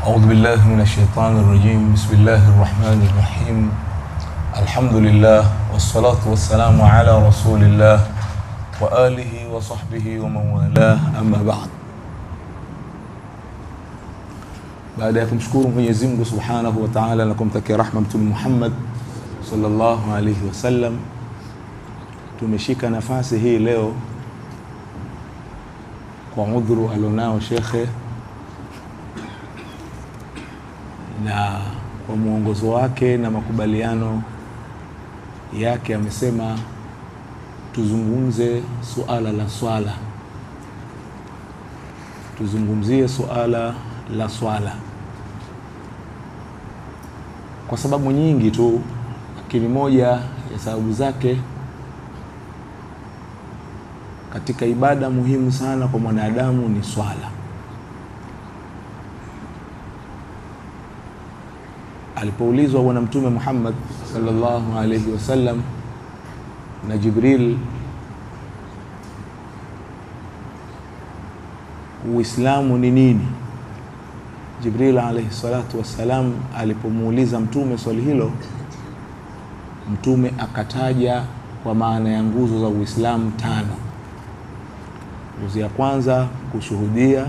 أعوذ بالله من الشيطان الرجيم. بسم الله الرحمن الرحيم. الحمد لله والصلاة والسلام على رسول الله وآله وصحبه ومن والاه. أما بعد. Baada ya kumshukuru Mwenyezi Mungu Subhanahu wa Ta'ala na kumtakia rahma Mtume Muhammad sallallahu alayhi wasallam, tumeshika nafasi hii leo kwa udhuru alionao shekhe na kwa muongozo wake na makubaliano yake amesema tuzungumze suala la swala. Tuzungumzie suala la swala kwa sababu nyingi tu, lakini moja ya sababu zake katika ibada muhimu sana kwa mwanadamu ni swala. Alipoulizwa bwana Mtume Muhammad sallallahu alayhi wasallam na Jibril, Uislamu ni nini? Jibril alayhi salatu wassalam alipomuuliza Mtume swali hilo, Mtume akataja kwa maana ya nguzo za Uislamu 5. Nguzo ya kwanza kushuhudia,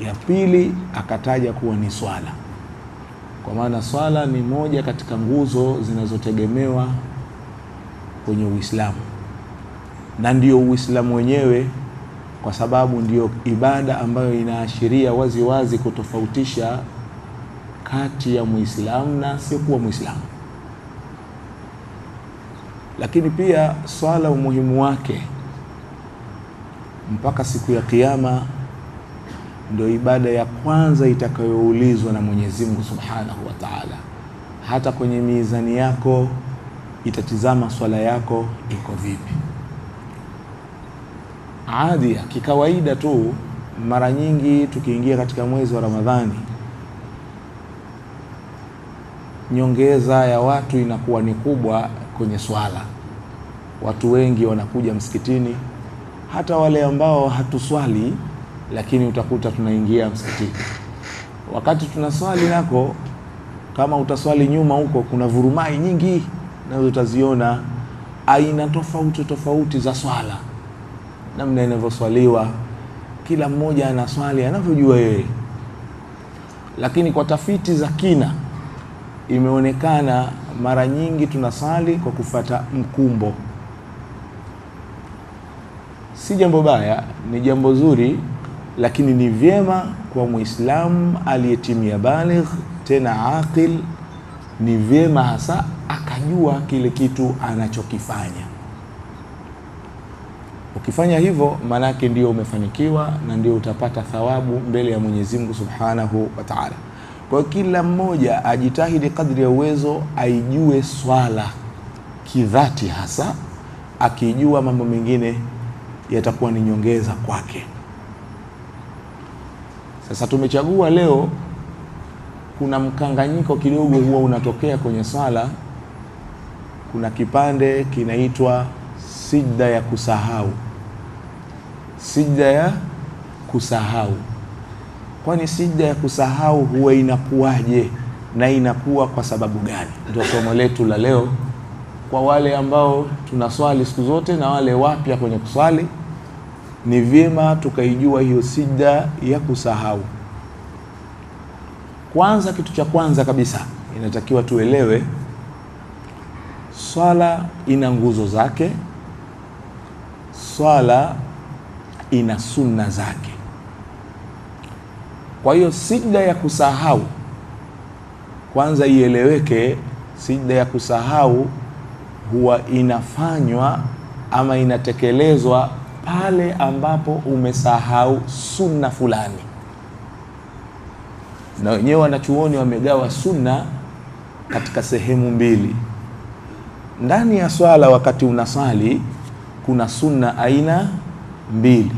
ya pili akataja kuwa ni swala, kwa maana swala ni moja katika nguzo zinazotegemewa kwenye Uislamu, na ndio Uislamu wenyewe, kwa sababu ndio ibada ambayo inaashiria wazi wazi kutofautisha kati ya Muislamu na asiyekuwa Muislamu. Lakini pia swala umuhimu wake mpaka siku ya Kiyama ndio ibada ya kwanza itakayoulizwa na Mwenyezi Mungu Subhanahu wa Ta'ala. Hata kwenye mizani yako itatizama swala yako iko vipi. Adi kikawaida tu, mara nyingi tukiingia katika mwezi wa Ramadhani, nyongeza ya watu inakuwa ni kubwa kwenye swala. Watu wengi wanakuja msikitini, hata wale ambao hatuswali, lakini utakuta tunaingia msikitini. Wakati tunaswali nako, kama utaswali nyuma huko, kuna vurumai nyingi na utaziona aina tofauti tofauti za swala, namna inavyoswaliwa. Kila mmoja anaswali anavyojua yeye, lakini kwa tafiti za kina imeonekana mara nyingi tunasali kwa kufata mkumbo. Si jambo baya, ni jambo zuri, lakini ni vyema kwa Muislamu aliyetimia baligh tena aqil, ni vyema hasa akajua kile kitu anachokifanya. Ukifanya hivyo, manake ndio umefanikiwa na ndio utapata thawabu mbele ya Mwenyezi Mungu Subhanahu wa Ta'ala. Kwa kila mmoja ajitahidi kadri ya uwezo aijue swala kidhati hasa. Akijua mambo mengine yatakuwa ni nyongeza kwake. Sasa tumechagua leo, kuna mkanganyiko kidogo huwa unatokea kwenye swala. Kuna kipande kinaitwa sijda ya kusahau. Sijda ya kusahau. Kwani sijda ya kusahau huwa inakuwaje na inakuwa kwa sababu gani? Ndio somo letu la leo kwa wale ambao tunaswali siku zote na wale wapya kwenye kuswali. Ni vyema tukaijua hiyo sijda ya kusahau. Kwanza, kitu cha kwanza kabisa inatakiwa tuelewe, swala ina nguzo zake, swala ina sunna zake. Kwa hiyo sijda ya kusahau, kwanza ieleweke, sijda ya kusahau huwa inafanywa ama inatekelezwa pale ambapo umesahau sunna fulani. Na wenyewe wanachuoni wamegawa sunna katika sehemu mbili. Ndani ya swala, wakati unasali, kuna sunna aina mbili.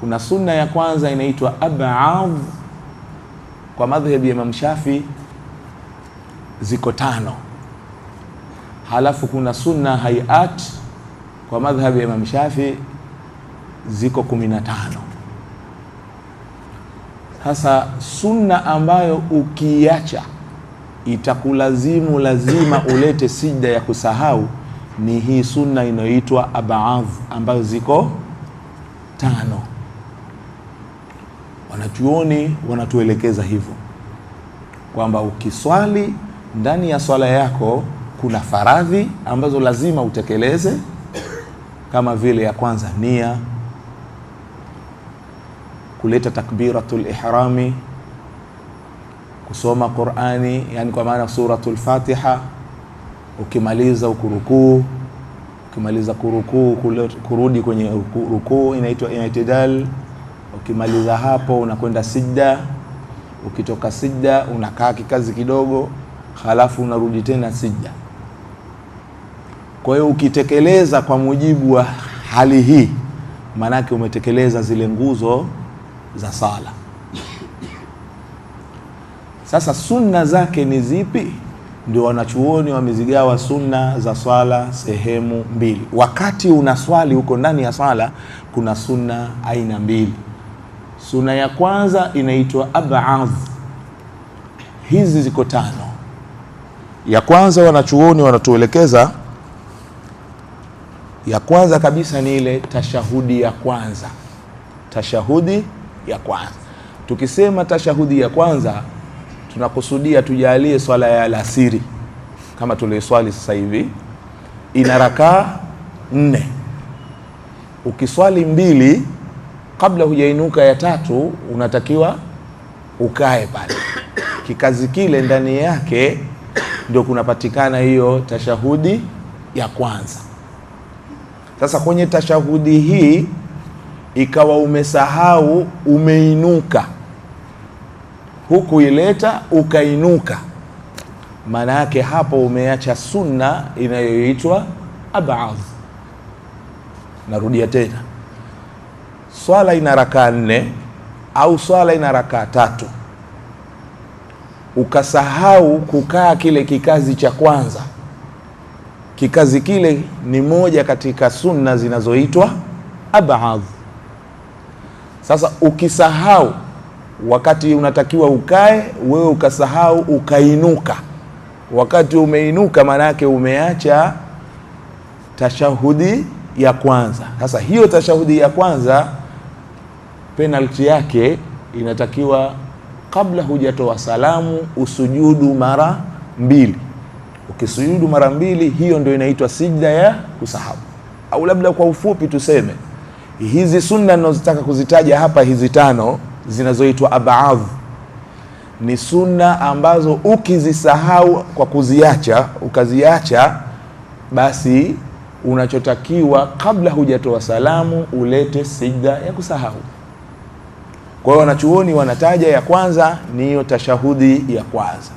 Kuna sunna ya kwanza inaitwa ab'ad, kwa madhhabi ya Imam Shafi ziko 5. Halafu kuna sunna hayat, kwa madhhabi ya Imam Shafi ziko 15. Hasa sunna ambayo ukiacha itakulazimu lazima ulete sijda ya kusahau ni hii sunna inayoitwa abaadh, ambayo ziko 5. Wanachuoni wanatuelekeza hivyo kwamba ukiswali ndani ya swala yako kuna faradhi ambazo lazima utekeleze, kama vile ya kwanza nia, kuleta takbiratul ihrami, kusoma Qur'ani, yani kwa maana suratul Fatiha, ukimaliza ukurukuu, ukimaliza kurukuu kurudi kwenye rukuu inaitwa i'tidal, ukimaliza hapo unakwenda sijda, ukitoka sijda unakaa kikazi kidogo, halafu unarudi tena sijda. Kwa hiyo ukitekeleza kwa mujibu wa hali hii, manake umetekeleza zile nguzo za sala. Sasa sunna zake ni zipi? Ndio wanachuoni wamezigawa sunna za swala sehemu 2. Wakati unaswali huko ndani ya swala kuna sunna aina 2. Sunna ya kwanza inaitwa ab'adh. Hizi ziko 5. Ya kwanza wanachuoni wanatuelekeza, ya kwanza kabisa ni ile tashahudi ya kwanza. Tashahudi ya kwanza. Tukisema tashahudi ya kwanza tunakusudia tujalie swala ya alasiri kama tulioswali sasa hivi, ina rakaa 4. Ukiswali 2 kabla hujainuka ya 3 unatakiwa ukae pale. Kikazi kile ndani yake ndio kunapatikana hiyo tashahudi ya kwanza. Sasa kwenye tashahudi hii ikawa umesahau, umeinuka, huku ileta ukainuka, maana yake hapo umeacha sunna inayoitwa ab'adh. Narudia tena, swala ina rakaa 4 au swala ina rakaa 3, ukasahau kukaa kile kikazi cha kwanza. Kikazi kile ni moja katika sunna zinazoitwa ab'adh. Sasa ukisahau wakati unatakiwa ukae, wewe ukasahau ukainuka, wakati umeinuka maana yake umeacha tashahudi ya kwanza. Sasa hiyo tashahudi ya kwanza penalty yake inatakiwa kabla hujatoa salamu usujudu mara 2. Ukisujudu mara 2, hiyo ndio inaitwa sijda ya kusahau. Au labda kwa ufupi tuseme hizi sunna ninazotaka kuzitaja hapa, hizi 5 zinazoitwa ab'adh, ni sunna ambazo ukizisahau kwa kuziacha, ukaziacha, basi unachotakiwa kabla hujatoa salamu ulete sijda ya kusahau. Kwa hiyo wanachuoni wanataja ya kwanza ni hiyo tashahudi ya kwanza,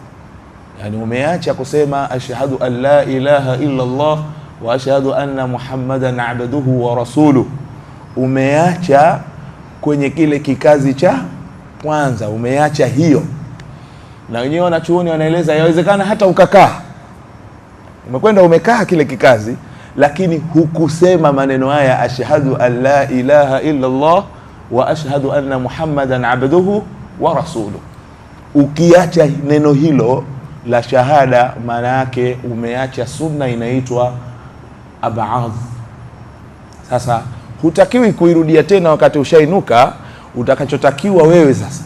yani umeacha kusema ashhadu an la ilaha illa Allah wa ashhadu anna Muhammadan abduhu wa rasuluhu. Umeacha kwenye kile kikazi cha kwanza, umeacha hiyo. Na wenyewe wanachuoni wanaeleza yawezekana hata ukakaa, umekwenda umekaa kile kikazi, lakini hukusema maneno haya ashhadu an la ilaha illa Allah wa ashhadu anna Muhammadan abduhu wa rasuluhu. Ukiacha neno hilo la shahada, maana yake umeacha sunna inaitwa ab'adh. Sasa hutakiwi kuirudia tena wakati ushainuka. Utakachotakiwa wewe sasa,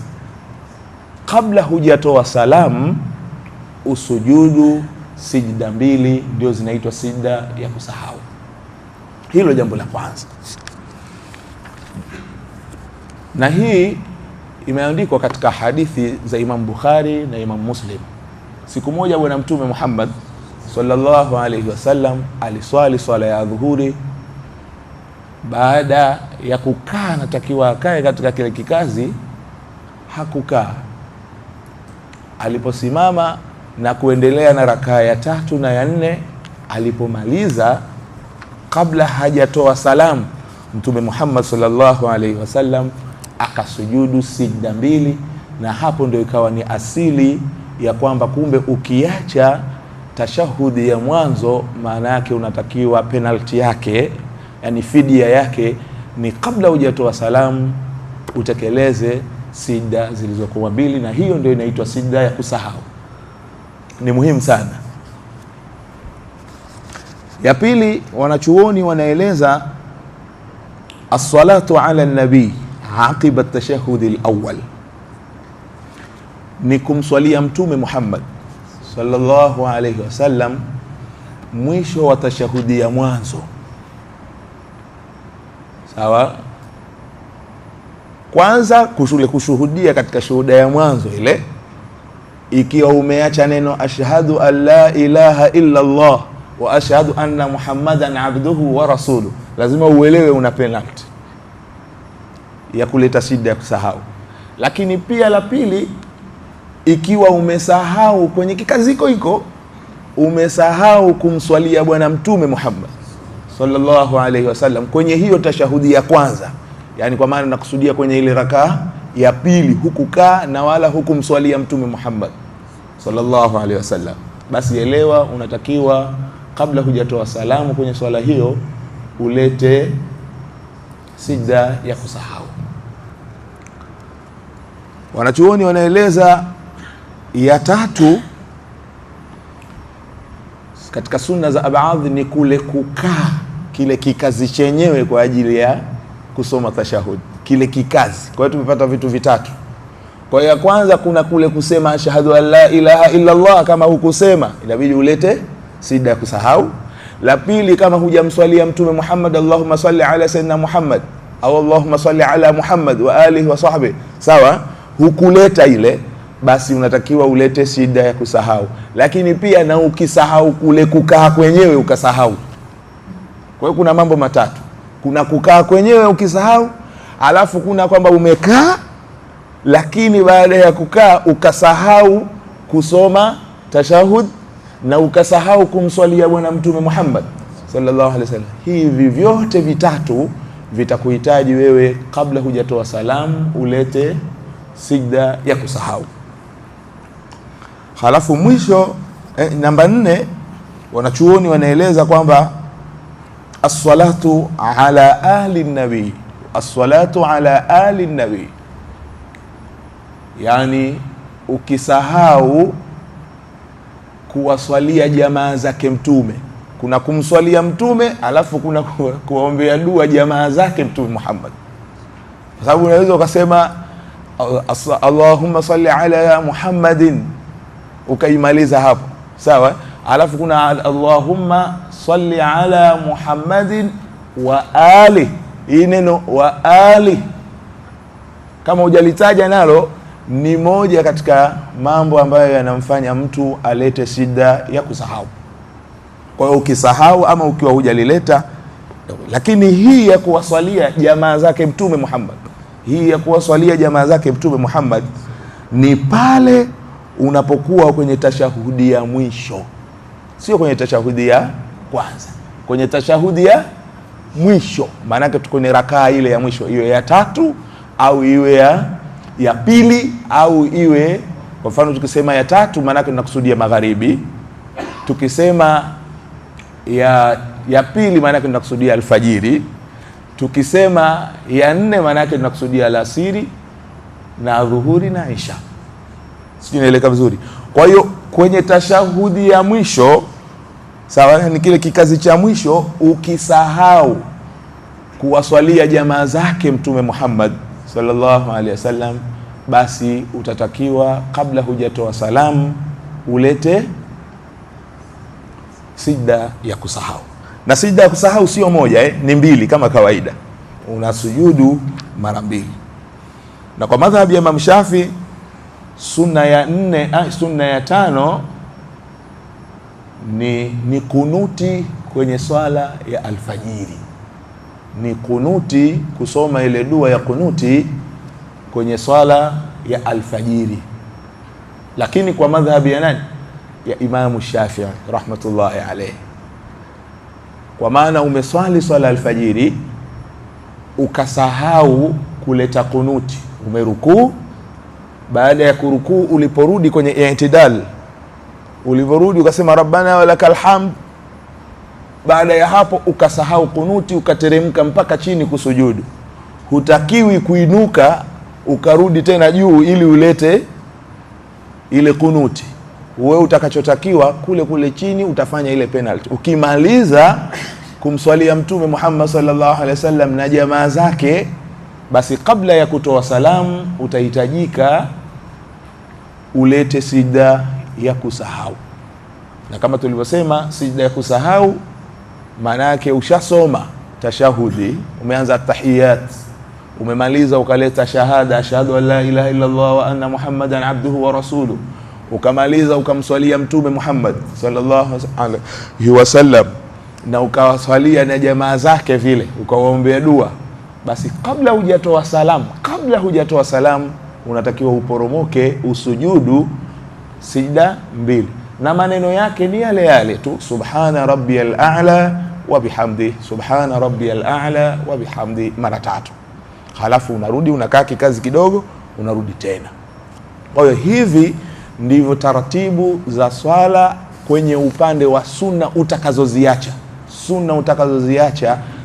kabla hujatoa salamu usujudu sijda 2, ndio zinaitwa sijda ya kusahau. Hilo jambo la kwanza, na hii imeandikwa katika hadithi za Imam Bukhari na Imam Muslim. Siku moja Bwana Mtume Muhammad sallallahu alaihi wasallam aliswali swala ya dhuhuri. Baada ya kukaa, natakiwa akae katika kile kikazi, hakukaa. Aliposimama na kuendelea na rakaa ya 3 na ya 4, alipomaliza, kabla hajatoa salamu, Mtume Muhammad sallallahu alaihi wasallam akasujudu sijda 2, na hapo ndio ikawa ni asili ya kwamba kumbe ukiacha tashahudi ya mwanzo, maana yake unatakiwa penalty yake, yani fidia yake ni kabla hujatoa salamu utekeleze sijda zilizokuwa mbili, na hiyo ndio inaitwa sijda ya kusahau. Ni muhimu sana. Ya pili, wanachuoni wanaeleza as-salatu ala nabii aqiba at-tashahhud al-awwal, ni kumswalia Mtume Muhammad sallallahu alayhi wasallam mwisho wa tashahudi ya mwanzo. Sawa, kwanza kushuhudia katika shuhuda ya mwanzo ile, ikiwa umeacha neno ashhadu an la ilaha illa Allah wa ashhadu anna Muhammadan abduhu wa rasuluhu, lazima uelewe una penalty ya kuleta sijda ya kusahau. Lakini pia la pili, ikiwa umesahau kwenye kikaziko hiko, umesahau kumswalia bwana Mtume Muhammad sallallahu alaihi wasallam kwenye hiyo tashahudi ya kwanza, yani kwa maana nakusudia kwenye ile rakaa ya pili, hukukaa na wala hukumswalia Mtume Muhammad sallallahu alaihi wasallam, basi elewa unatakiwa kabla hujatoa salamu kwenye swala hiyo ulete sijda ya kusahau. Wanachuoni wanaeleza ya tatu katika sunna za baadhi ni kule kukaa, kile kikazi chenyewe kwa ajili ya kusoma tashahud, kile kikazi. Kwa hiyo tumepata vitu vitatu. Kwa hiyo ya kwanza kuna kule kusema ashhadu an la ilaha illa Allah, kama hukusema inabidi ulete sijda ya kusahau. La pili, kama hujamswalia Mtume Muhammad Allahumma salli ala sayyidina Muhammad au Allahumma salli ala Muhammad wa alihi wa sahbihi, sawa, hukuleta ile, basi unatakiwa ulete sijda ya kusahau. Lakini pia na ukisahau kule kukaa kwenyewe ukasahau. Kwa hiyo kuna mambo matatu, kuna kukaa kwenyewe ukisahau, alafu kuna kwamba umekaa lakini baada ya kukaa ukasahau kusoma tashahud na ukasahau kumswalia bwana Mtume Muhammad sallallahu alaihi wasallam. Hivi vyote vitatu vitakuhitaji wewe kabla hujatoa salamu ulete sijda ya kusahau. Halafu mwisho namba 4, wanachuoni wanaeleza kwamba as-salatu ala ahli nabii, as-salatu ala ahli nabii, yani ukisahau kuwaswalia jamaa zake Mtume. Kuna kumswalia Mtume alafu kuna kuombea dua jamaa zake Mtume Muhammad, kwa sababu unaweza ukasema Allahumma salli ala Muhammadin ukaimaliza hapo, sawa. Alafu kuna Allahumma salli ala Muhammadin wa ali, hii neno wa ali kama hujalitaja nalo ni moja katika mambo ambayo yanamfanya mtu alete sijda ya kusahau. Kwa hiyo ukisahau ama ukiwa hujalileta, lakini hii ya kuwaswalia jamaa zake Mtume Muhammad, hii ya kuwaswalia jamaa zake Mtume Muhammad ni pale unapokuwa kwenye tashahudi ya mwisho, sio kwenye tashahudi ya kwanza. Kwenye tashahudi ya mwisho maana yake tuko kwenye rakaa ile ya mwisho, iwe ya tatu au iwe ya pili au iwe, kwa mfano tukisema ya tatu maana yake tunakusudia magharibi, tukisema ya pili maana yake tunakusudia alfajiri, tukisema ya 4 maana yake tunakusudia alasiri na dhuhuri na isha. Sio, inaeleka vizuri. Kwa hiyo kwenye tashahudi ya mwisho, sawa, ni kile kikazi cha mwisho, ukisahau kuwaswalia jamaa zake Mtume Muhammad sallallahu alaihi wasallam, basi utatakiwa kabla hujatoa salamu ulete sijda ya kusahau. Na sijda ya kusahau sio moja, ni mbili kama kawaida, unasujudu mara mbili. Na kwa madhhabi ya Imam Shafi sunna ya 5 ni kunuti kwenye swala ya alfajiri, ni kunuti, kusoma ile dua ya kunuti kwenye swala ya alfajiri. Lakini kwa madhhabi ya nani? Ya Imamu Shafi'i rahmatullahi alayhi, kwa maana umeswali swala alfajiri ukasahau kuleta kunuti, umerukuu, baada ya kurukuu uliporudi kwenye i'tidal, uliporudi ukasema rabbana walakal hamd, baada ya hapo ukasahau kunuti, ukateremka mpaka chini kusujudu, hutakiwi kuinuka ukarudi tena juu ili ulete ile kunuti. Wewe utakachotakiwa kule chini utafanya ile penalty. Ukimaliza kumswalia Mtume Muhammad sallallahu alaihi wasallam na jamaa zake, basi kabla ya kutoa salamu utahitajika ulete sijda ya kusahau. Na kama tulivyosema, sijda ya kusahau maana yake ushasoma tashahudi, umeanza tahiyat, umemaliza ukaleta shahada ashhadu an la ilaha illa Allah wa anna Muhammadan abduhu wa rasuluhu, ukamaliza ukamswalia Mtume Muhammad sallallahu alaihi wasallam na ukawaswalia na jamaa zake vile, ukawaombea dua, basi kabla hujatoa salamu unatakiwa uporomoke usujudu sijda mbili, na maneno yake ni yale yale tu, subhana rabbiyal a'la wa bihamdi, subhana rabbiyal a'la wa bihamdi, mara 3. Halafu unarudi unakaa kikazi kidogo, unarudi tena. Kwa hiyo hivi ndivyo taratibu za swala kwenye upande wa sunna utakazoziacha.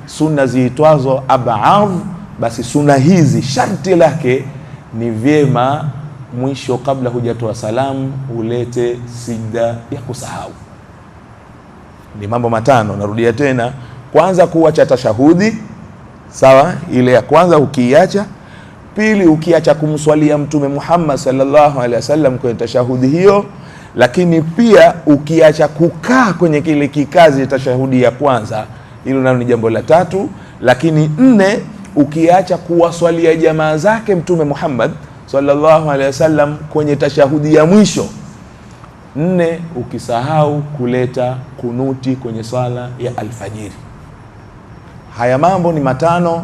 Sunna ziitwazo ab'adh, basi sunna hizi sharti lake ni vyema mwisho kabla hujatoa salamu ulete sijda ya kusahau. Ni mambo 5, narudia tena. Kwanza, kuacha tashahudi, sawa, ile ya kwanza ukiacha. Pili, ukiacha kumswalia Mtume Muhammad sallallahu alaihi wasallam kwenye tashahudi hiyo. Lakini pia ukiacha kukaa kwenye kile kikazi tashahudi ya kwanza, hilo nalo ni jambo la 3. Lakini 4, ukiacha kuwaswalia jamaa zake Mtume Muhammad sallallahu alaihi wasallam kwenye tashahudi ya mwisho. 4, ukisahau kuleta kunuti kwenye swala ya alfajiri. Haya mambo ni 5,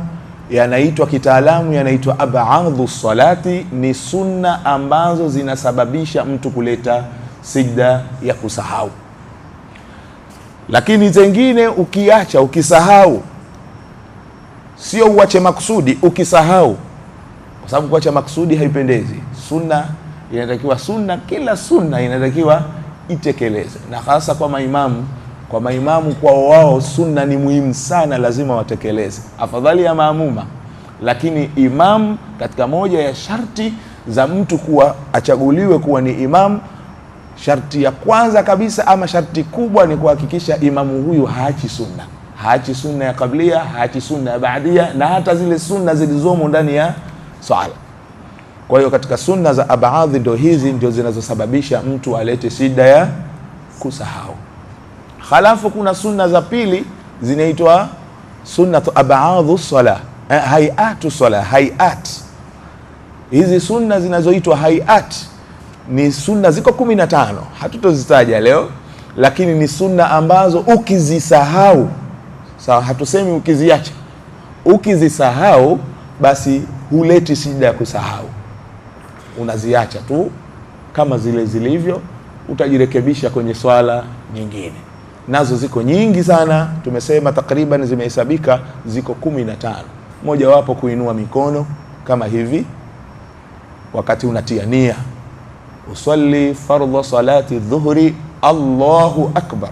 yanaitwa kitaalamu, yanaitwa ab'adhu salati, ni sunna ambazo zinasababisha mtu kuleta sijda ya kusahau. Lakini zingine ukiacha, ukisahau, sio uache makusudi, ukisahau, kwa sababu kuacha makusudi haipendezi. Sunna inatakiwa, kila sunna inatakiwa itekeleze, na hasa kwa maimamu kwa wao sunna ni muhimu sana, lazima watekeleze, afadhali ya maamuma. Lakini imam, katika moja ya sharti za mtu kuwa achaguliwe kuwa ni imam, sharti ya kwanza kabisa ama sharti kubwa ni kuhakikisha imamu huyu haachi sunna ya kablia, haachi sunna ya baadia, na hata zile sunna zilizomo ndani ya swala. Kwa hiyo katika sunna za ab'adhi ndio hizi ndio zinazosababisha mtu alete shida ya kusahau. Halafu kuna sunna za pili zinaitwa sunnatu ab'adhu salah, hayatu salah, hayat. Hizi sunna zinazoitwa hayat ni sunna, ziko 15, hatutozitaja leo, lakini ni sunna ambazo ukizisahau, sawa, hatusemi ukiziacha, ukizisahau basi huleti shida ya kusahau, unaziacha tu kama zile zilivyo, utajirekebisha kwenye swala nyingine. Nazo ziko nyingi sana, tumesema takriban zimehesabika, ziko 15. Moja wapo kuinua mikono kama hivi wakati unatia nia, usalli fardhu salati dhuhri Allahu akbar,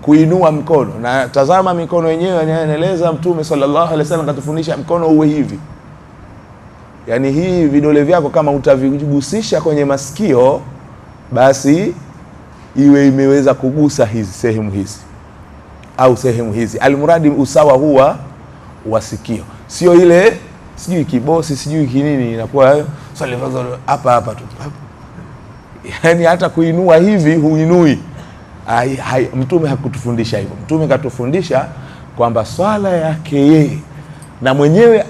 kuinua mkono. Na tazama mikono yenyewe, anaeleza Mtume sallallahu alaihi wasallam katufundisha mkono uwe hivi, yani hii vidole vyako kama utavigusisha kwenye masikio, basi iwe imeweza kugusa hizi sehemu hizi au sehemu hizi, almuradi usawa huwa wasikio, sio ile sijui kibosi sijui kinini, inakuwa hapa tu, yani hata kuinua hivi huinui. Mtume hakutufundisha hivyo. Mtume katufundisha kwamba swala yake yeye, na mwenyewe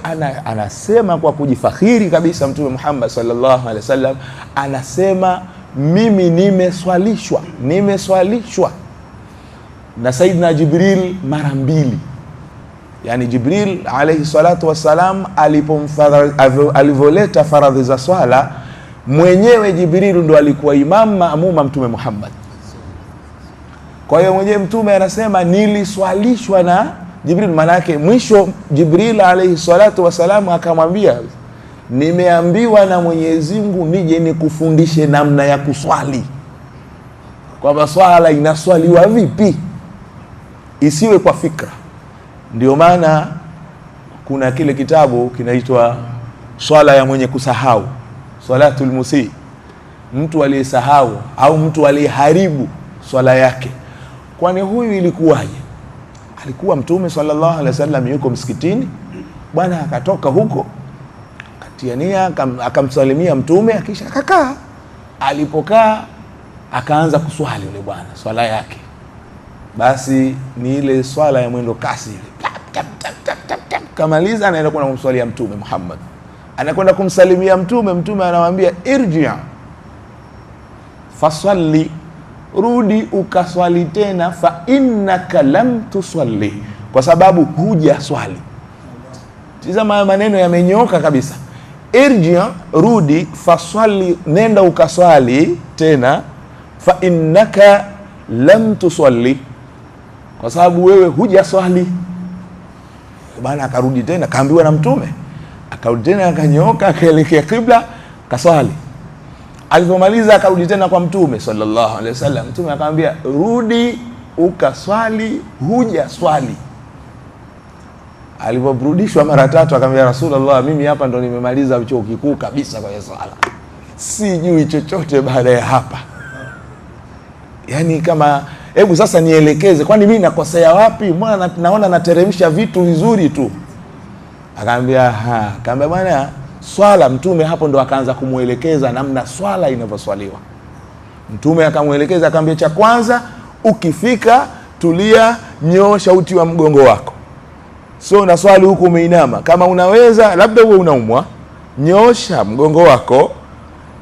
anasema kwa kujifakhiri kabisa, Mtume Muhammad sallallahu alaihi wasallam anasema, mimi nimeswalishwa na Sayyidina Jibril mara 2. Yani Jibril alayhi salatu wassalam alivoleta faradhi za swala, mwenyewe Jibril ndo alikuwa imam maamuma Mtume Muhammad. Kwa hiyo mwenyewe Mtume anasema niliswalishwa na Jibril, maana yake mwisho Jibril alayhi salatu wassalam akamwambia, nimeambiwa na Mwenyezi Mungu nije nikufundishe namna ya kuswali, kwamba swala inaswaliwa vipi, isiwe kwa fikra. Ndio maana kuna kile kitabu kinaitwa swala ya mwenye kusahau, salatul musii, mtu aliyesahau au mtu aliyeharibu swala yake. Kwani huyu ilikuwaje? Alikuwa Mtume sallallahu alaihi wasallam yuko msikitini, bwana akatoka huko, katiania akamsalimia Mtume, akisha akakaa. Alipokaa akaanza kuswali yule bwana swala yake. Basi ni ile swala ya mwendo kasi ile, kamaliza anaenda kwenda kumswalia Mtume Muhammad, anakwenda kumsalimia Mtume. Mtume anamwambia irji' fasalli, rudi ukaswali tena, fa innaka lam tusalli, kwa sababu huja swali. Tazama maneno yamenyoka kabisa. Irji', rudi, fasalli, nenda ukaswali tena, fa innaka lam tusalli, kwa sababu wewe huja swali. Bana akarudi tena, kaambiwa na Mtume, akarudi tena, akanyoka, akaelekea kibla, kaswali. Alipomaliza akarudi tena kwa Mtume sallallahu alaihi wasallam. Mtume akamwambia rudi ukaswali, huja swali. Aliporudishwa mara 3 akamwambia Rasulullah, mimi hapa ndo nimemaliza chuo kikuu kabisa kwa swala, sijui chochote baada ya hapa. Yani kama hebu sasa nielekeze, kwani mimi nakosea wapi? Mbona naona nateremsha vitu vizuri tu. Akamwambia akamwambia bwana, swala. Mtume hapo ndo akaanza kumuelekeza namna swala inavyoswaliwa. Mtume akamuelekeza, akamwambia cha kwanza, ukifika tulia, nyosha uti wa mgongo wako. Sio na swali huku umeinama. Kama unaweza, labda wewe unaumwa, nyosha mgongo wako,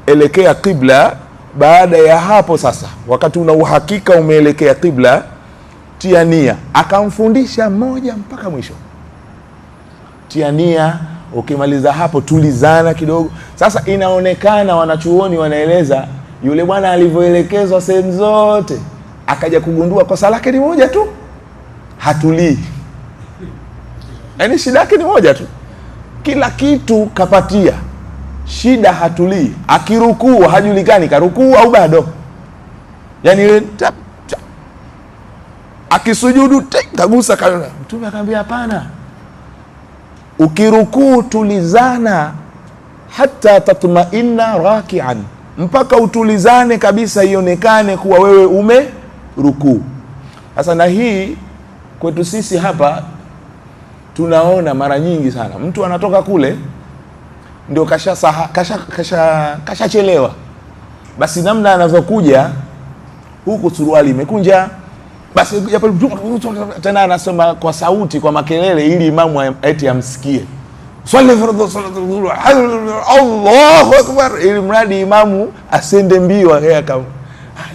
elekea kibla. Baada ya hapo sasa, wakati una uhakika umeelekea kibla, tia nia. Akamfundisha moja mpaka mwisho. Tia nia, ukimaliza hapo tulizana kidogo. Sasa inaonekana wanachuoni wanaeleza yule bwana alivyoelekezwa sehemu zote, akaja kugundua kosa lake ni moja tu, hatulii. Yaani shida yake ni moja tu, kila kitu kapatia, shida hatulii. Akirukuu hajulikani karukuu au bado, yaani akisujudu kagusa kana. Mtume akamwambia hapana, ukirukuu tulizana hata tatma'inna raki'an, mpaka utulizane kabisa, ionekane kuwa wewe umerukuu. Sasa na hii kwetu sisi hapa tunaona mara nyingi sana, mtu anatoka kule ndio kashachelewa, basi namna anavyokuja huku suruali imekunja, basi tena anasema kwa sauti, kwa makelele, ili imamu eti amsikie, swali fardhu salatu Allahu akbar, ili mradi imamu asende mbio.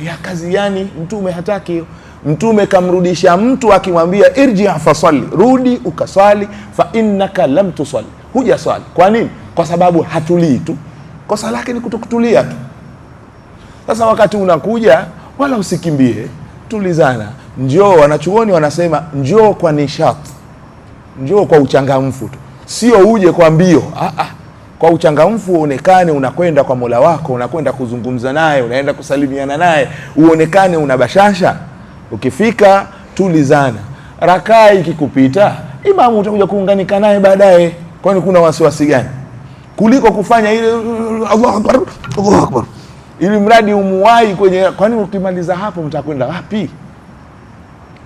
Ya kazi yani Mtume hataki. Mtume kamrudisha mtu akimwambia irji' fasalli, rudi ukaswali, fa innaka lam tusalli, huja swali. Kwa nini? Kwa sababu hatulii tu, kosa lake ni kutokutulia tu. Sasa wakati unakuja, wala usikimbie, tulizana, njoo. Wanachuoni wanasema njoo kwa nishati, njoo kwa uchangamfu tu, sio uje kwa mbio. Kwa uchangamfu, uonekane unakwenda kwa Mola wako, unakwenda kuzungumza naye, unaenda kusalimiana naye, uonekane una bashasha. Ukifika tulizana, rakaa ikikupita, imamu utakuja kuunganika naye baadaye. Kwani kuna wasiwasi gani kuliko kufanya ile Allahu akbar, Allahu akbar, ili mradi umuwai kwenye? Kwani ukimaliza hapo mtakwenda wapi?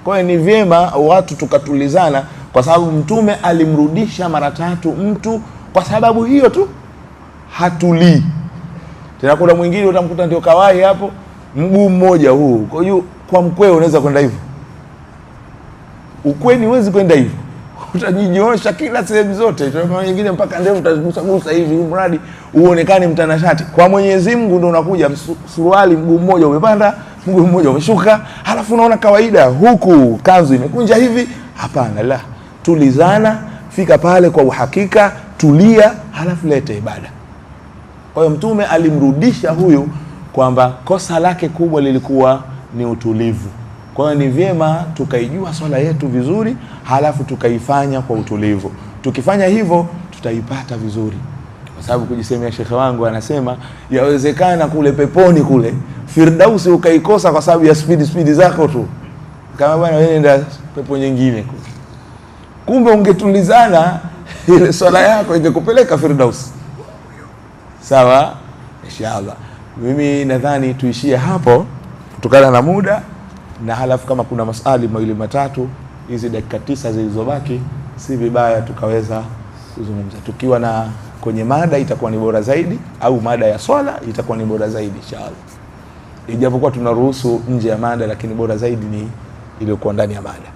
Kwa hiyo ni vyema watu tukatulizana, kwa sababu Mtume alimrudisha mara 3 mtu kwa sababu hiyo tu, hatulii. Tena kuna mwingine utamkuta ndio kawai hapo, mguu mmoja huu. Kwa hiyo kwa mkweo unaweza kwenda hivyo, ukweni huwezi kwenda hivyo, utajinyoosha kila sehemu zote, nyingine mpaka ndevu utagusa hivi, mradi uonekane mtanashati. Kwa Mwenyezi Mungu ndio unakuja suruali mguu mmoja umepanda, mguu mmoja umeshuka, halafu unaona kawaida huku kanzu imekunja hivi. Hapana, la, tulizana, fika pale kwa uhakika, tulia, halafu lete ibada. Kwa hiyo Mtume alimrudisha huyu kwamba kosa lake kubwa lilikuwa ni utulivu. Kwa hiyo ni vyema tukaijua swala yetu vizuri, halafu tukaifanya kwa utulivu. Tukifanya hivyo tutaipata vizuri, kwa sababu kujisemea, shekhe wangu anasema yawezekana kule peponi kule Firdausi ukaikosa kwa sababu ya speed zako tu, kama bwana wewe nenda pepo nyingine kule. Kumbe ungetulizana ile swala yako ingekupeleka Firdausi. Sawa, inshallah. Mimi nadhani tuishie hapo kutokana na muda, na halafu kama kuna maswali mawili matatu, hizi dakika 9 zilizobaki si vibaya tukaweza kuzungumza. Tukiwa na kwenye mada itakuwa ni bora zaidi, au mada ya swala itakuwa ni bora zaidi inshallah. Ijapokuwa tunaruhusu nje ya mada, lakini bora zaidi ni iliyokuwa ndani ya mada.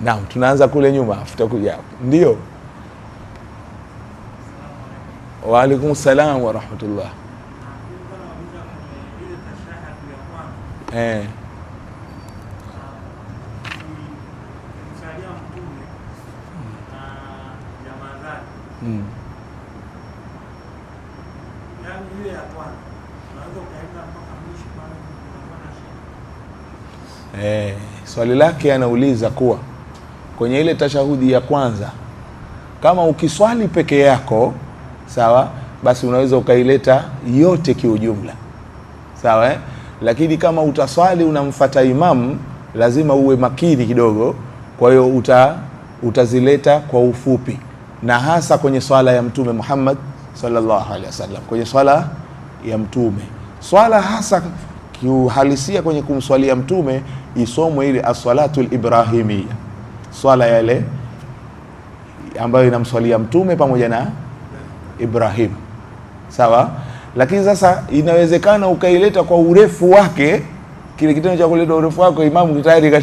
Naam, tunaanza kule nyuma tutakuja hapo. Ndio. Wa alaikum salam wa rahmatullah. Swali lake anauliza kuwa kwenye ile tashahudi ya kwanza, kama ukiswali peke yako sawa, basi unaweza ukaileta yote kiujumla sawa, lakini kama utaswali unamfuata imamu lazima uwe makini kidogo, kwa hiyo utazileta kwa ufupi, na hasa kwenye swala ya Mtume Muhammad sallallahu alaihi wasallam. Kwenye swala ya Mtume, swala hasa kiuhalisia kwenye kumswalia Mtume isomwe ile as-salatu al-ibrahimiyya, swala yale ambayo inamswalia Mtume pamoja na Ibrahim sawa. Lakini sasa inawezekana ukaileta kwa urefu wake, kile kitendo cha kuleta urefu wake imamu tayari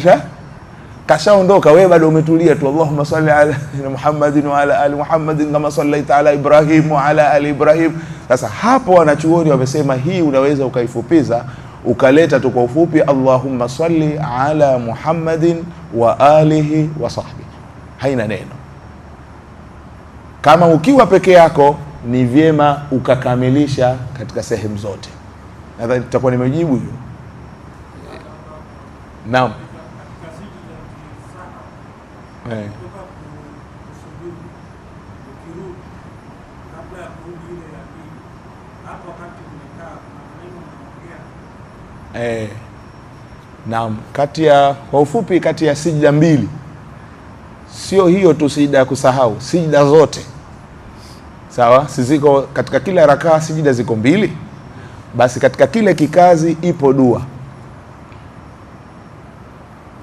kashaondoka, wewe bado umetulia tu, Allahumma salli ala Muhammadin wa ala ali Muhammadin kama sallaita ala Ibrahim wa ala ali Ibrahim. Sasa hapo wanachuoni wamesema hii unaweza ukaifupiza ukaleta tu kwa ufupi, Allahumma salli ala Muhammadin wa alihi wa sahbihi, haina neno. Kama ukiwa peke yako ni vyema ukakamilisha katika sehemu zote. Nadhani tutakuwa nimejibu hiyo. Naam. Naam, kwa ufupi kati ya sijda mbili, sio hiyo tu sijda ya kusahau, sijda zote sawa, siziko katika kila rakaa sijda ziko mbili, basi katika kile kikazi ipo dua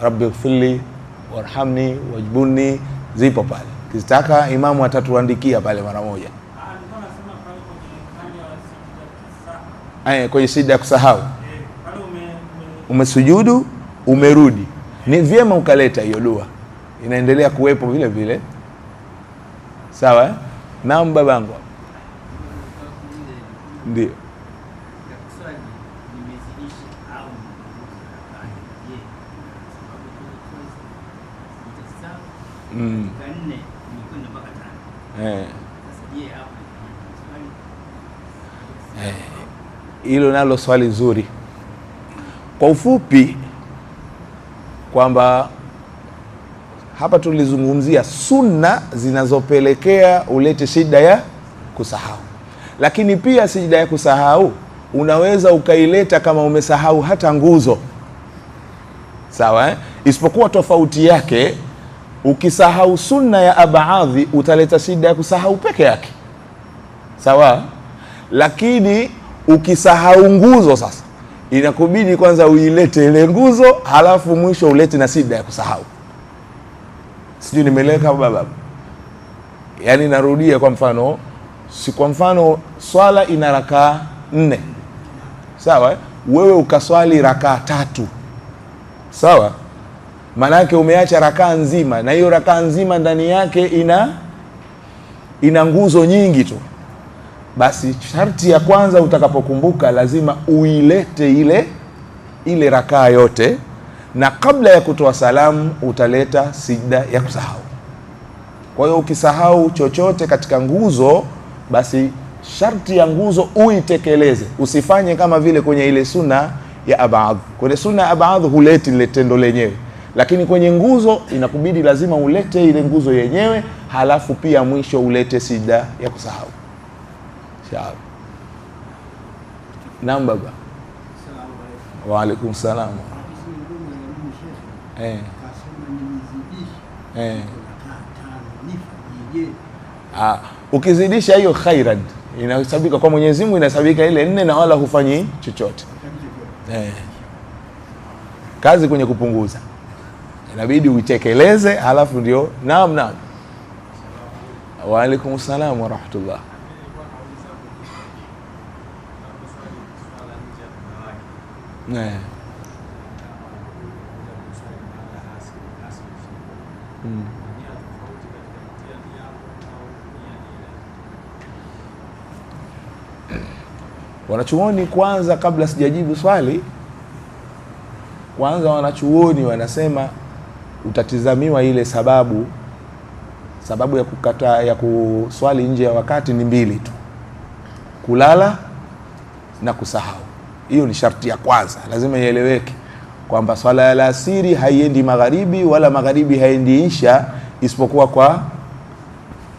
Rabbighfirli warhamni wajbunni, zipo pale, kizitaka imamu atatuandikia pale mara moja. Kwenye sijda ya kusahau umesujudu umerudi, ni vyema ukaleta hiyo dua, inaendelea kuwepo vile vile sawa. Naam babangu. Ndio. Hilo nalo swali zuri. Kwa ufupi kwamba hapa tulizungumzia sunna zinazopelekea ulete sijda ya kusahau, lakini pia sijda ya kusahau unaweza ukaileta kama umesahau hata nguzo sawa, isipokuwa tofauti yake, ukisahau sunna ya abaadhi utaleta sijda ya kusahau peke yake sawa, lakini ukisahau nguzo sasa inakubidi kwanza uilete ile nguzo, halafu mwisho ulete na sijda ya kusahau. Sijui nimeleka baba. Yaani narudia, kwa mfano swala ina rakaa 4 sawa, wewe ukaswali rakaa 3 sawa, maana yake umeacha rakaa nzima, na hiyo rakaa nzima ndani yake ina nguzo nyingi tu. Basi sharti ya kwanza utakapokumbuka lazima uilete ile rakaa yote, na kabla ya kutoa salamu utaleta sijda ya kusahau. Kwa hiyo ukisahau chochote katika nguzo, basi sharti ya nguzo uitekeleze, usifanye kama vile kwenye ile sunna ya abadh. Kwenye sunna ya abadh huleti ile tendo lenyewe, lakini kwenye nguzo inakubidi lazima ulete ile nguzo yenyewe, halafu pia mwisho ulete sijda ya kusahau. Sawa. Naam baba. Wa alaikum salam. Ukizidisha hiyo khairan, inahesabika kwa Mwenyezi Mungu, inahesabika ile 4 na wala hufanyi chochote. Kazi kwenye kupunguza inabidi uitekeleze, halafu ndio. Naam. Wa alaikum salaam wa rahmatullah. Wanachuoni kwanza, kabla sijajibu swali, kwanza wanachuoni wanasema utatizamiwa ile sababu ya kukataa ya kuswali nje ya wakati ni 2 tu: kulala na kusahau. Hiyo ni sharti ya kwanza, lazima ieleweke kwamba swala ya alasiri haiendi magharibi wala magharibi haendi isha, isipokuwa kwa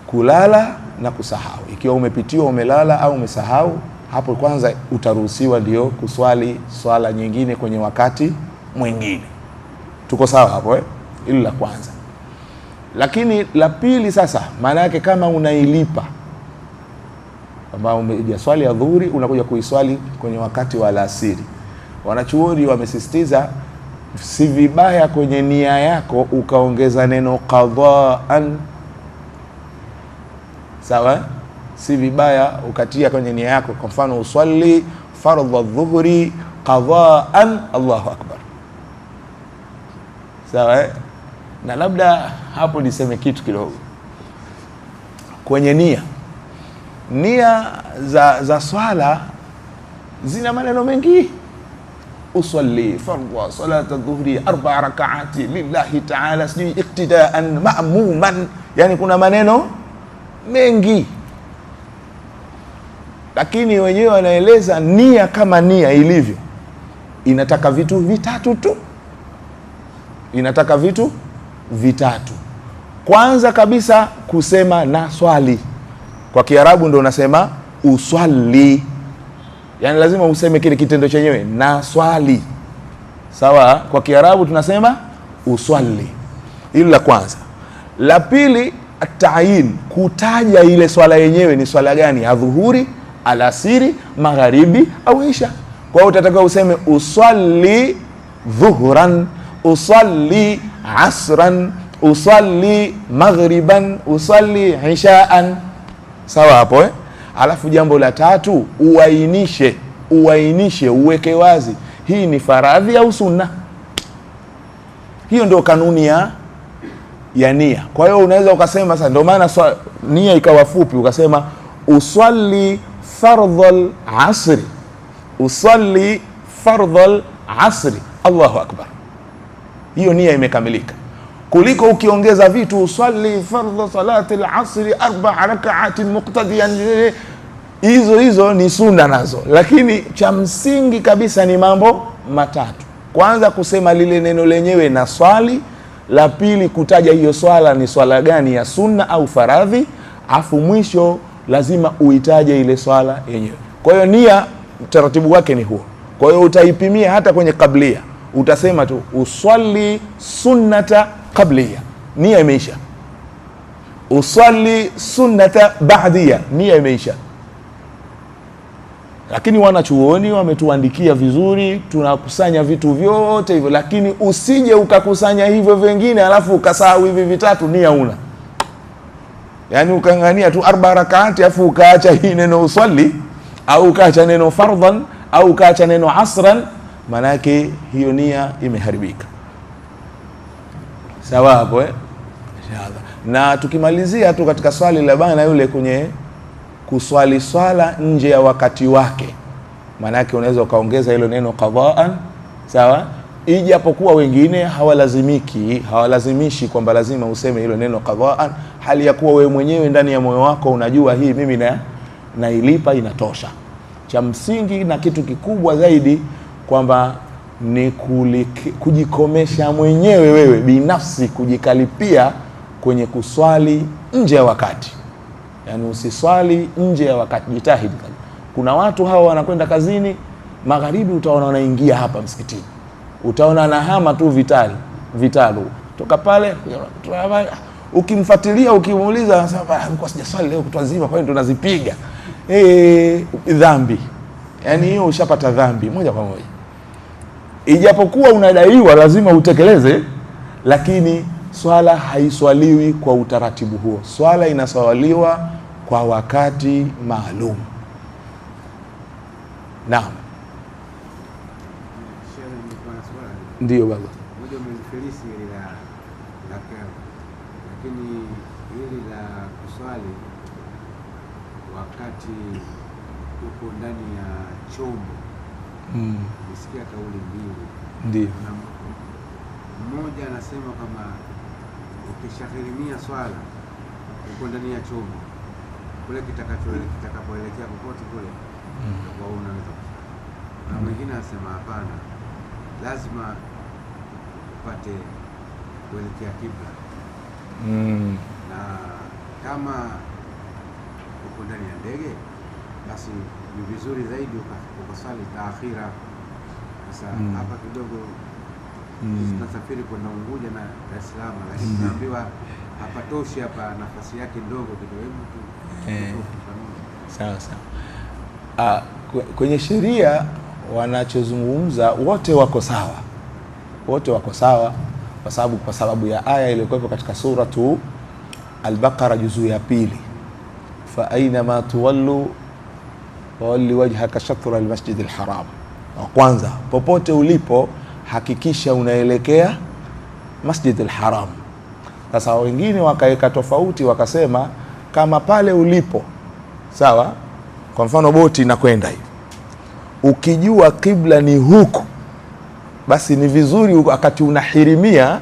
kulala na kusahau. Ikiwa umepitiwa, umelala au umesahau, hapo kwanza utaruhusiwa ndio kuswali swala nyingine kwenye wakati mwingine. Tuko sawa hapo Hilo la kwanza. Lakini la pili sasa, maana yake kama unailipa, kama umejaswali ya dhuhuri unakuja kuiswali kwenye wakati wa alasiri, wanachuoni wamesisitiza si vibaya kwenye nia yako ukaongeza neno qadaan. Sawa? Si vibaya ukatia kwenye nia yako, kwa mfano uswali fardhu dhuhri qadaan, Allahu akbar. Sawa? Na labda hapo niseme kitu kidogo kwenye nia za swala zina maneno mengi. Usalli fardhu salat adh-dhuhri 4 rak'ati lillahi ta'ala sijui iqtidaan ma'muman, yani kuna maneno mengi, lakini wenyewe wanaeleza nia kama nia ilivyo inataka vitu vitatu tu. Inataka vitu vitatu. Kwanza kabisa kusema na swali. Kwa Kiarabu ndio unasema uswali, yani lazima useme kile kitendo chenyewe na swali. Sawa? Kwa Kiarabu tunasema uswali. Hilo la kwanza. La pili, at-ta'yin, kutaja ile swala yenyewe ni swala gani, adhuhuri, alasiri, magharibi au isha. Kwa hiyo utatakiwa useme uswali dhuhran, uswali asran, uswali maghriban, uswali ishaan. Sawa hapo Alafu jambo la tatu, uainishe, uweke wazi hii ni faradhi au sunna. Hiyo ndio kanuni ya nia. Kwa hiyo unaweza ukasema sasa, ndio maana nia ikawa fupi, ukasema uswali fardhul asri, uswali fardhul asri, Allahu akbar. Hiyo nia imekamilika, kuliko ukiongeza vitu uswali fardhu salati al-asri 4 rak'atin muqtadiyan. Hizo ni sunna nazo, lakini cha msingi kabisa ni mambo matatu. Kwanza kusema lile neno lenyewe na swali. La pili kutaja hiyo swala ni swala gani, ya sunna au faradhi. Afu mwisho lazima uitaje ile swala yenyewe. Kwa hiyo nia utaratibu wake ni huo. Kwa hiyo utaipimia hata kwenye kablia, utasema tu uswali sunnata qabliya, nia imeisha. Uswali sunnata ba'diya, nia imeisha. Lakini wanachuoni wametuandikia vizuri, tunakusanya vitu vyote hivyo, lakini usije ukakusanya hivyo vingine alafu ukasahau hivi vitatu, nia una. Yani ukangania tu 4 rak'ati alafu ukaacha hii neno uswali, au ukaacha neno fardhan, au ukaacha neno asran, manake hiyo nia imeharibika. Sawa hapo Inshallah. Na tukimalizia tu katika swali la bana yule kwenye kuswali swala nje ya wakati wake, manake unaweza ukaongeza hilo neno qadaan. Sawa? Ijapokuwa wengine hawalazimishi kwamba lazima useme hilo neno qadaan, hali ya kuwa wewe mwenyewe ndani ya moyo wako unajua hii mimi nailipa inatosha. Cha msingi na kitu kikubwa zaidi kwamba ni kujikomesha mwenyewe wewe binafsi, kujikalipia kwenye kuswali nje ya wakati. Yani usiswali nje ya wakati, jitahidi. Kuna watu hawa wanakwenda kazini magharibi, utaona wanaingia hapa msikitini, utaona anahama tu vitalu toka pale, Ukimfuatilia ukimuuliza anasema nilikuwa sijaswali leo kutwa nzima, kwa hiyo ndo nazipiga. Dhambi. Yaani hiyo ushapata dhambi moja kwa moja. Ijapokuwa unadaiwa lazima utekeleze, lakini swala haiswaliwi kwa utaratibu huo. Swala inaswaliwa kwa wakati maalum. Naam. Ndio baba. Moja umenifilisi ile la kero. Lakini hili la kuswali wakati uko ndani ya chombo. Nisikia kauli mbili. Ndio. Mmoja anasema kama ukishahirimia swala uko ndani ya chombo kule kitakapoelekea popote kule kwa unaweza. Na mwingine anasema hapana, lazima upate kuelekea kibla. Na kama uko ndani ya ndege basi ni vizuri zaidi ukasali taakhira. Sasa hapa kidogo tunasafiri kwenda Unguja na Dar es Salaam, lakini tunaambiwa hapatoshi hapa, nafasi yake ndogo kidogo. Sawa sawa. Kwenye sheria wanachozungumza wote wako sawa, wote wako sawa, kwa sababu ya aya iliyokuwepo katika suratu Al-Baqara juzuu ya 2, fa aina ma tuwallu wawalli wajhaka shatra al-masjid al-haram. Wa kwanza, popote ulipo hakikisha unaelekea Masjid al-Haram. Sasa wengine wakaweka tofauti, wakasema kama pale ulipo sawa, kwa mfano boti inakwenda hivi, ukijua kibla ni huku, basi ni vizuri wakati unahirimia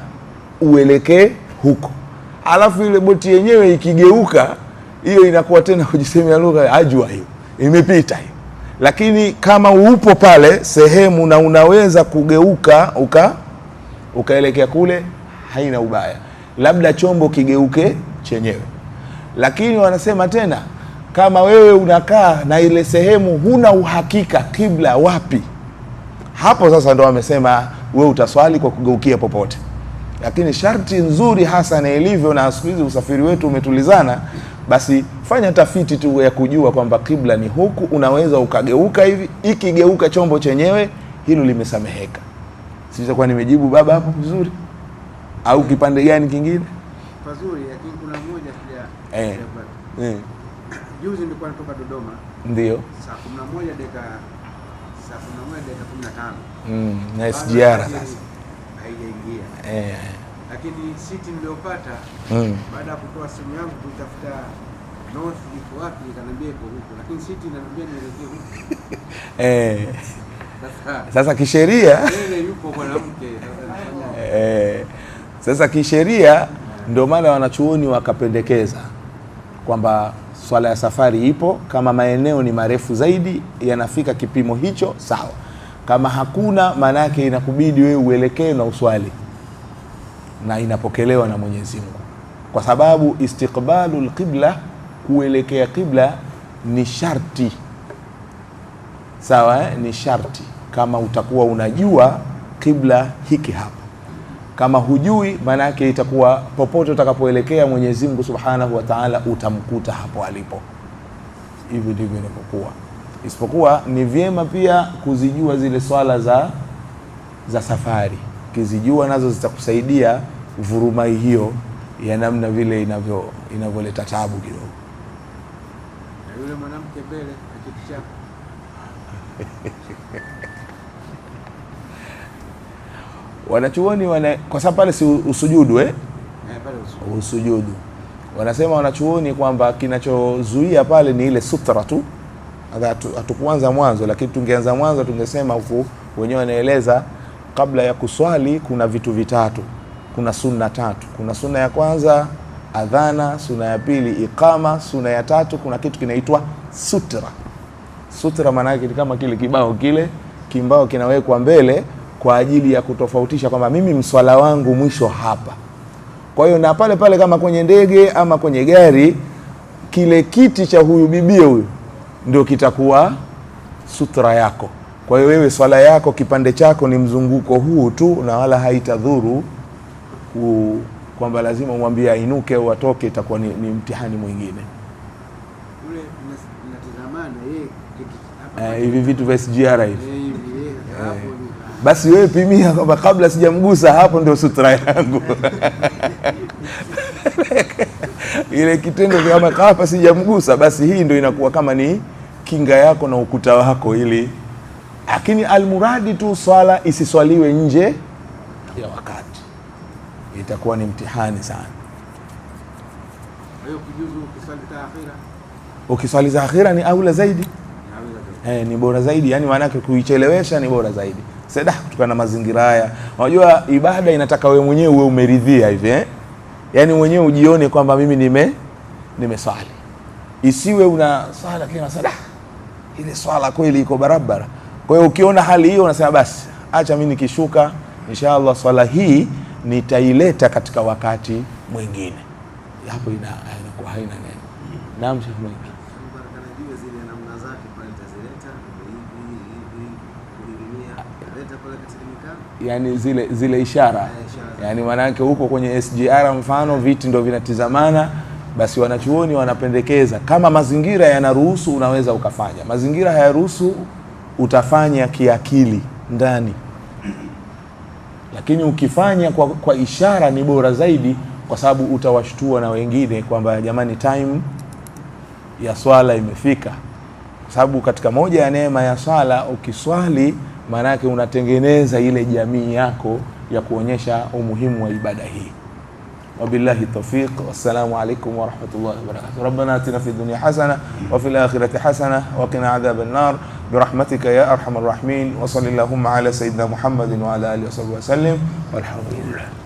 uelekee huko. Alafu ile boti yenyewe ikigeuka, hiyo inakuwa tena kujisemea lugha ajwa, hiyo imepita hiyo. Lakini kama upo pale sehemu na unaweza kugeuka ukaelekea kule, haina ubaya, labda chombo kigeuke chenyewe. Lakini wanasema tena, kama wewe unakaa na ile sehemu huna uhakika kibla wapi, hapo sasa ndo wamesema wewe utaswali kwa kugeukia popote. Lakini sharti nzuri hasa na ilivyo, na siku hizi usafiri wetu umetulizana, basi fanya tafiti tu ya kujua kwamba kibla ni huku, unaweza ukageuka hivi, ikigeuka chombo chenyewe, hilo limesameheka. Sitakuwa nimejibu baba hapo vizuri au kipande gani kingine? Pazuri, lakini kuna mmoja sija juzi nilikuwa natoka Dodoma. Ndio. Saa 11 dakika 15. Na SGR sasa haijaingia. Lakini siti niliyopata baada ya kutoa simu yangu kutafuta north iko wapi, ikaniambia iko huko, lakini siti inaniambia nielekee huko. Sasa kisheria ile yupo mwanamke sasa kisheria ndio maana wanachuoni wakapendekeza kwamba swala ya safari ipo, kama maeneo ni marefu zaidi yanafika kipimo hicho sawa. Kama hakuna, maana yake inakubidi wewe uelekee na uswali, na inapokelewa na Mwenyezi Mungu, kwa sababu istiqbalul qibla, kuelekea qibla ni sharti sawa, ni sharti. Kama utakuwa unajua qibla hiki hapa, kama hujui, maana yake itakuwa popote utakapoelekea Mwenyezi Mungu Subhanahu wa Ta'ala utamkuta hapo alipo. Hivyo ndivyo inapokuwa. Isipokuwa ni vyema pia kuzijua zile swala za safari. Kizijua nazo zitakusaidia vurumai hiyo ya namna vile inavyoleta tabu kidogo. Na yule mwanamke mbele akitisha wanachuoni kwa sababu pale si usujudu pale usujudu. Wanasema wanachuoni kwamba kinachozuia pale ni ile sutra tu. Hatukuanza mwanzo, lakini tungeanza mwanzo tungesema huku wenyewe wanaeleza, kabla ya kuswali kuna vitu vitatu, kuna sunna tatu. Kuna sunna ya kwanza adhana, sunna ya pili iqama, sunna ya tatu kuna kitu kinaitwa sutra. Sutra maana yake kama kile kimbao kinawekwa mbele kwa ajili ya kutofautisha kwamba mimi mswala wangu mwisho hapa. Kwa hiyo na pale pale kama kwenye ndege ama kwenye gari, kile kiti cha huyu bibie huyu ndio kitakuwa sutra yako. Kwa hiyo wewe swala yako kipande chako ni mzunguko huu tu, na wala haitadhuru kwamba lazima umwambie ainuke au atoke, itakuwa ni mtihani mwingine. Ule natazamana yeye hivi vitu vya SGR hivi. hapo Basi wewe pimia kwamba kabla sijamgusa hapo ndio sutra yangu. Ile kitendo kama hapa sijamgusa, basi hii ndio inakuwa kama ni kinga yako na ukuta wako, ili lakini almuradi tu swala isiswaliwe nje ya wakati, itakuwa ni mtihani sana. Hiyo kujuzu ukiswali taakhira, ukiswali za akhira ni aula zaidi. Ni bora zaidi, yani maana yake kuichelewesha ni bora zaidi. Sasa kutokana na mazingira haya, unajua ibada inataka wewe mwenyewe uwe umeridhia hivi yani mwenyewe ujione kwamba mimi nimeswali, isiwe una swala kile unasema ile swala kweli iko barabara. Kwa hiyo ukiona hali hiyo unasema basi acha mimi nikishuka inshallah swala hii nitaileta katika wakati mwingine, hapo inakuwa haina neno. Naam Sheikh Mike. Yani zile ishara, yani maana yake huko kwenye SGR mfano viti ndio vinatizamana, basi wanachuoni wanapendekeza kama mazingira yanaruhusu unaweza ukafanya, mazingira hayaruhusu utafanya kiakili ndani, lakini ukifanya kwa ishara ni bora zaidi, kwa sababu utawashtua na wengine kwamba jamani time ya swala imefika. Kwa sababu katika moja ya neema ya swala, ukiswali maana yake unatengeneza ile jamii yako ya kuonyesha umuhimu wa ibada hii. Wabillahi tawfiq, wassalamu alaikum wa rahmatullahi wa barakatuh. Rabbana atina fid dunya hasana wa fil akhirati hasana wa qina adhaban nar birahmatika ya arhamar rahimin wa sallallahu ala sayyidina Muhammadin wa ala alihi wa sahbihi wa sallam walhamdulillah.